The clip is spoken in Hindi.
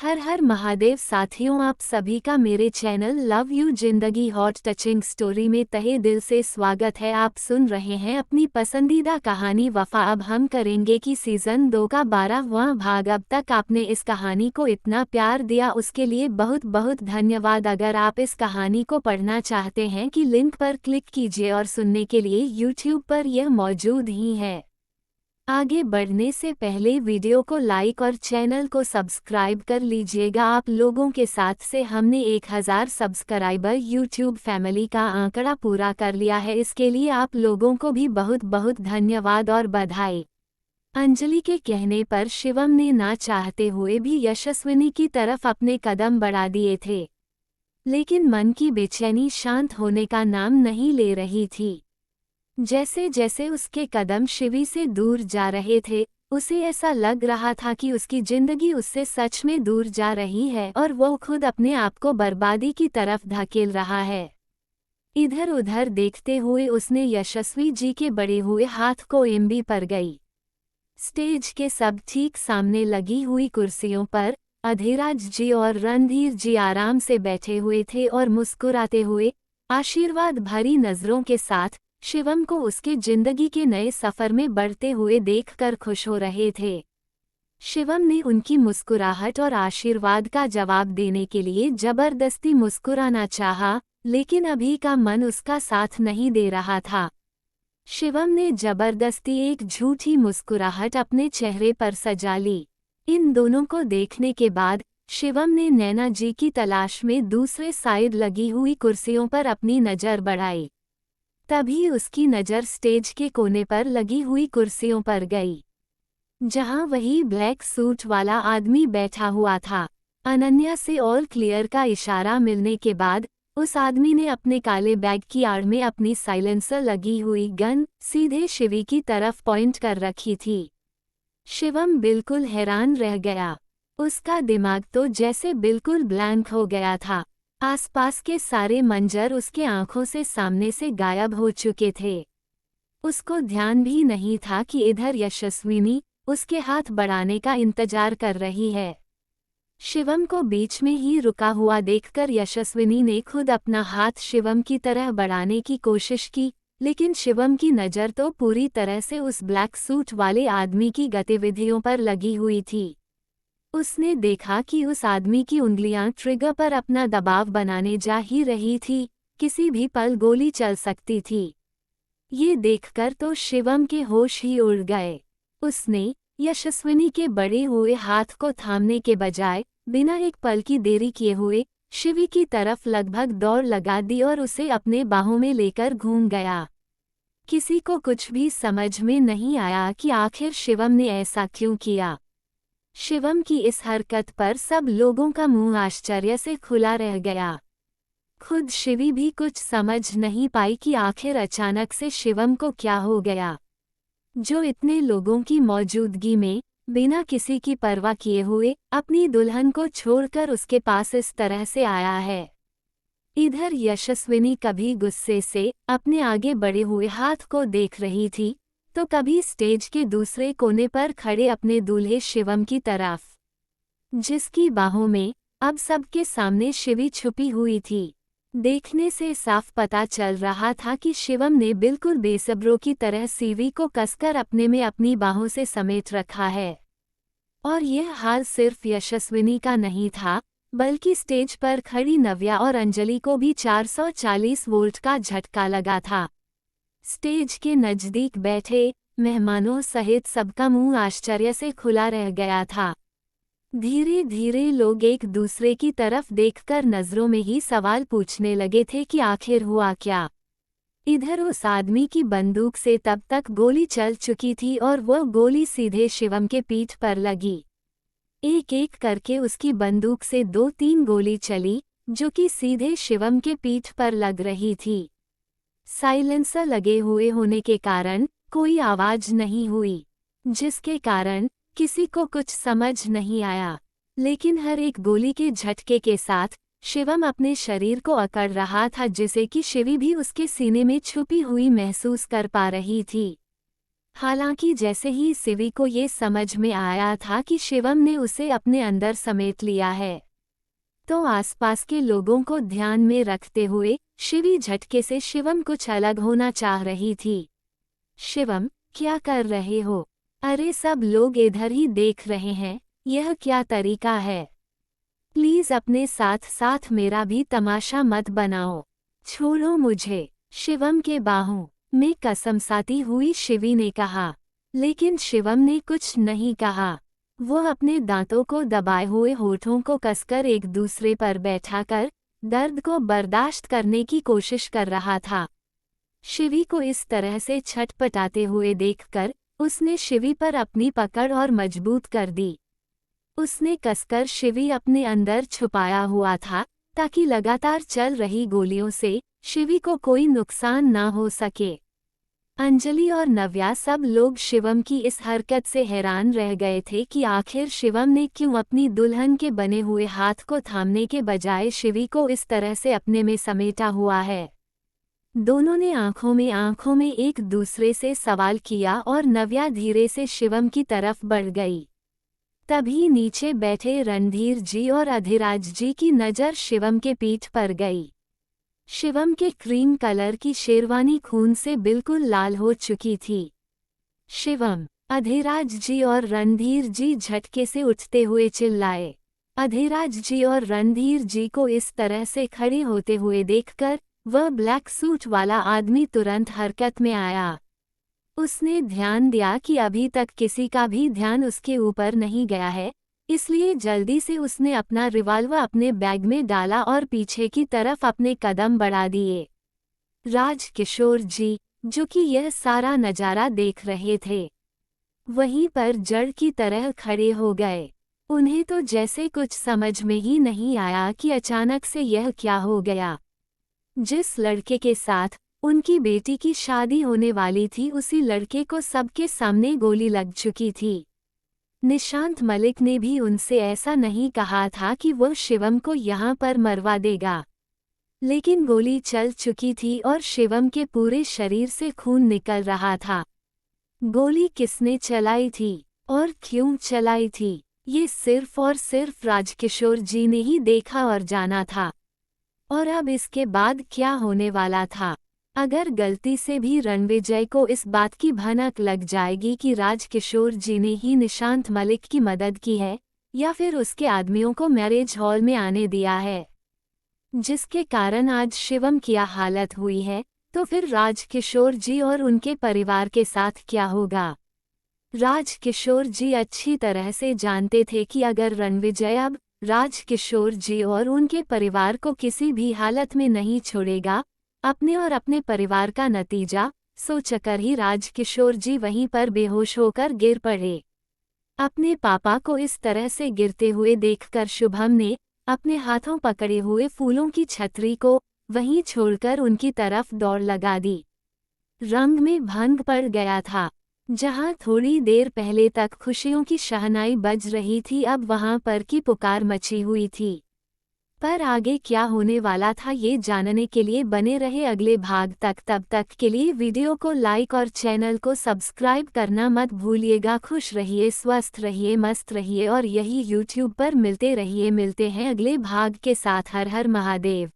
हर हर महादेव साथियों, आप सभी का मेरे चैनल लव यू जिंदगी हॉट टचिंग स्टोरी में तहे दिल से स्वागत है। आप सुन रहे हैं अपनी पसंदीदा कहानी वफा। अब हम करेंगे कि सीजन 2 का 12वां भाग। अब तक आपने इस कहानी को इतना प्यार दिया उसके लिए बहुत बहुत धन्यवाद। अगर आप इस कहानी को पढ़ना चाहते हैं कि लिंक पर क्लिक कीजिए और सुनने के लिए यूट्यूब पर यह मौजूद ही है। आगे बढ़ने से पहले वीडियो को लाइक और चैनल को सब्सक्राइब कर लीजिएगा। आप लोगों के साथ से हमने 1000 सब्सक्राइबर यूट्यूब फैमिली का आंकड़ा पूरा कर लिया है। इसके लिए आप लोगों को भी बहुत बहुत धन्यवाद और बधाई। अंजलि के कहने पर शिवम ने ना चाहते हुए भी यशस्विनी की तरफ अपने कदम बढ़ा दिए थे, लेकिन मन की बेचैनी शांत होने का नाम नहीं ले रही थी। जैसे जैसे उसके कदम शिवी से दूर जा रहे थे, उसे ऐसा लग रहा था कि उसकी जिंदगी उससे सच में दूर जा रही है और वो खुद अपने आप को बर्बादी की तरफ धकेल रहा है। इधर उधर देखते हुए उसने यशस्वी जी के बड़े हुए हाथ को एमबी पर गई। स्टेज के सब ठीक सामने लगी हुई कुर्सियों पर अधीराज जी और रणधीर जी आराम से बैठे हुए थे और मुस्कुराते हुए आशीर्वाद भरी नजरों के साथ शिवम को उसके जिंदगी के नए सफर में बढ़ते हुए देखकर खुश हो रहे थे। शिवम ने उनकी मुस्कुराहट और आशीर्वाद का जवाब देने के लिए जबरदस्ती मुस्कुराना चाहा, लेकिन अभी का मन उसका साथ नहीं दे रहा था। शिवम ने जबरदस्ती एक झूठी मुस्कुराहट अपने चेहरे पर सजा ली। इन दोनों को देखने के बाद शिवम ने नैना जी की तलाश में दूसरे साइड लगी हुई कुर्सियों पर अपनी नज़र बढ़ाई। तभी उसकी नज़र स्टेज के कोने पर लगी हुई कुर्सियों पर गई, जहां वही ब्लैक सूट वाला आदमी बैठा हुआ था। अनन्या से ऑल क्लियर का इशारा मिलने के बाद उस आदमी ने अपने काले बैग की आड़ में अपनी साइलेंसर लगी हुई गन सीधे शिवी की तरफ पॉइंट कर रखी थी। शिवम बिल्कुल हैरान रह गया। उसका दिमाग तो जैसे बिल्कुल ब्लैंक हो गया था। आसपास के सारे मंजर उसके आंखों से सामने से गायब हो चुके थे। उसको ध्यान भी नहीं था कि इधर यशस्विनी उसके हाथ बढ़ाने का इंतजार कर रही है। शिवम को बीच में ही रुका हुआ देखकर यशस्विनी ने खुद अपना हाथ शिवम की तरह बढ़ाने की कोशिश की, लेकिन शिवम की नज़र तो पूरी तरह से उस ब्लैक सूट वाले आदमी की गतिविधियों पर लगी हुई थी। उसने देखा कि उस आदमी की उंगलियां ट्रिगर पर अपना दबाव बनाने जा ही रही थी, किसी भी पल गोली चल सकती थी। ये देखकर तो शिवम के होश ही उड़ गए। उसने यशस्विनी के बड़े हुए हाथ को थामने के बजाय बिना एक पल की देरी किए हुए शिवी की तरफ लगभग दौड़ लगा दी और उसे अपने बाहों में लेकर घूम गया। किसी को कुछ भी समझ में नहीं आया कि आखिर शिवम ने ऐसा क्यों किया। शिवम की इस हरकत पर सब लोगों का मुंह आश्चर्य से खुला रह गया। खुद शिवी भी कुछ समझ नहीं पाई कि आखिर अचानक से शिवम को क्या हो गया, जो इतने लोगों की मौजूदगी में बिना किसी की परवाह किए हुए अपनी दुल्हन को छोड़कर उसके पास इस तरह से आया है। इधर यशस्विनी कभी गुस्से से अपने आगे बढ़े हुए हाथ को देख रही थी, तो कभी स्टेज के दूसरे कोने पर खड़े अपने दूल्हे शिवम की तरफ, जिसकी बाहों में अब सबके सामने शिवी छुपी हुई थी। देखने से साफ पता चल रहा था कि शिवम ने बिल्कुल बेसब्रों की तरह सीवी को कसकर अपने में अपनी बाहों से समेट रखा है। और यह हाल सिर्फ यशस्विनी का नहीं था, बल्कि स्टेज पर खड़ी नव्या और अंजलि को भी 440 वोल्ट का झटका लगा था। स्टेज के नज़दीक बैठे मेहमानों सहित सबका मुंह आश्चर्य से खुला रह गया था। धीरे धीरे लोग एक दूसरे की तरफ देखकर नज़रों में ही सवाल पूछने लगे थे कि आखिर हुआ क्या। इधर उस आदमी की बंदूक से तब तक गोली चल चुकी थी और वह गोली सीधे शिवम के पीठ पर लगी। एक एक करके उसकी बंदूक से 2-3 गोली चली, जो कि सीधे शिवम के पीठ पर लग रही थी। साइलेंसर लगे हुए होने के कारण कोई आवाज नहीं हुई, जिसके कारण किसी को कुछ समझ नहीं आया। लेकिन हर एक गोली के झटके के साथ शिवम अपने शरीर को अकड़ रहा था, जिसे कि शिवी भी उसके सीने में छुपी हुई महसूस कर पा रही थी। हालांकि जैसे ही शिवी को ये समझ में आया था कि शिवम ने उसे अपने अंदर समेट लिया है, तो आसपास के लोगों को ध्यान में रखते हुए शिवी झटके से शिवम कुछ अलग होना चाह रही थी। शिवम, क्या कर रहे हो? अरे सब लोग इधर ही देख रहे हैं, यह क्या तरीका है? प्लीज अपने साथ साथ मेरा भी तमाशा मत बनाओ। छोड़ो मुझे। शिवम के बाहों में कसमसाती हुई शिवी ने कहा। लेकिन शिवम ने कुछ नहीं कहा। वो अपने दांतों को दबाए हुए होठों को कसकर एक दूसरे पर बैठाकर दर्द को बर्दाश्त करने की कोशिश कर रहा था। शिवी को इस तरह से छटपटाते हुए देखकर उसने शिवी पर अपनी पकड़ और मजबूत कर दी। उसने कसकर शिवी अपने अंदर छुपाया हुआ था ताकि लगातार चल रही गोलियों से शिवी को कोई नुकसान ना हो सके। अंजलि और नव्या सब लोग शिवम की इस हरकत से हैरान रह गए थे कि आखिर शिवम ने क्यों अपनी दुल्हन के बने हुए हाथ को थामने के बजाय शिवी को इस तरह से अपने में समेटा हुआ है। दोनों ने आंखों में एक दूसरे से सवाल किया और नव्या धीरे से शिवम की तरफ बढ़ गई। तभी नीचे बैठे रणधीर जी और अधिराज जी की नज़र शिवम के पीठ पर गई। शिवम के क्रीम कलर की शेरवानी खून से बिल्कुल लाल हो चुकी थी। शिवम! अधिराज जी और रणधीर जी झटके से उठते हुए चिल्लाए। अधिराज जी और रणधीर जी को इस तरह से खड़े होते हुए देखकर वह ब्लैक सूट वाला आदमी तुरंत हरकत में आया। उसने ध्यान दिया कि अभी तक किसी का भी ध्यान उसके ऊपर नहीं गया है, इसलिए जल्दी से उसने अपना रिवॉल्वर अपने बैग में डाला और पीछे की तरफ अपने कदम बढ़ा दिए। राज किशोर जी, जो कि यह सारा नज़ारा देख रहे थे, वहीं पर जड़ की तरह खड़े हो गए। उन्हें तो जैसे कुछ समझ में ही नहीं आया कि अचानक से यह क्या हो गया। जिस लड़के के साथ उनकी बेटी की शादी होने वाली थी, उसी लड़के को सबके सामने गोली लग चुकी थी। निशांत मलिक ने भी उनसे ऐसा नहीं कहा था कि वह शिवम को यहाँ पर मरवा देगा, लेकिन गोली चल चुकी थी और शिवम के पूरे शरीर से खून निकल रहा था। गोली किसने चलाई थी और क्यों चलाई थी, ये सिर्फ और सिर्फ राजकिशोर जी ने ही देखा और जाना था। और अब इसके बाद क्या होने वाला था? अगर गलती से भी रणविजय को इस बात की भनक लग जाएगी कि राजकिशोर जी ने ही निशांत मलिक की मदद की है या फिर उसके आदमियों को मैरिज हॉल में आने दिया है, जिसके कारण आज शिवम की हालत हुई है, तो फिर राजकिशोर जी और उनके परिवार के साथ क्या होगा? राजकिशोर जी अच्छी तरह से जानते थे कि अगर रणविजय अब राजकिशोर जी और उनके परिवार को किसी भी हालत में नहीं छोड़ेगा, अपने और अपने परिवार का नतीजा सोचकर ही राजकिशोर जी वहीं पर बेहोश होकर गिर पड़े। अपने पापा को इस तरह से गिरते हुए देखकर शुभम ने अपने हाथों पकड़े हुए फूलों की छतरी को वहीं छोड़कर उनकी तरफ दौड़ लगा दी। रंग में भंग पड़ गया था। जहां थोड़ी देर पहले तक खुशियों की शहनाई बज रही थी, अब वहां पर की पुकार मची हुई थी। पर आगे क्या होने वाला था ये जानने के लिए बने रहे अगले भाग तक। तब तक के लिए वीडियो को लाइक और चैनल को सब्सक्राइब करना मत भूलिएगा। खुश रहिए, स्वस्थ रहिए, मस्त रहिए और यही YouTube पर मिलते रहिए। मिलते हैं अगले भाग के साथ। हर हर महादेव।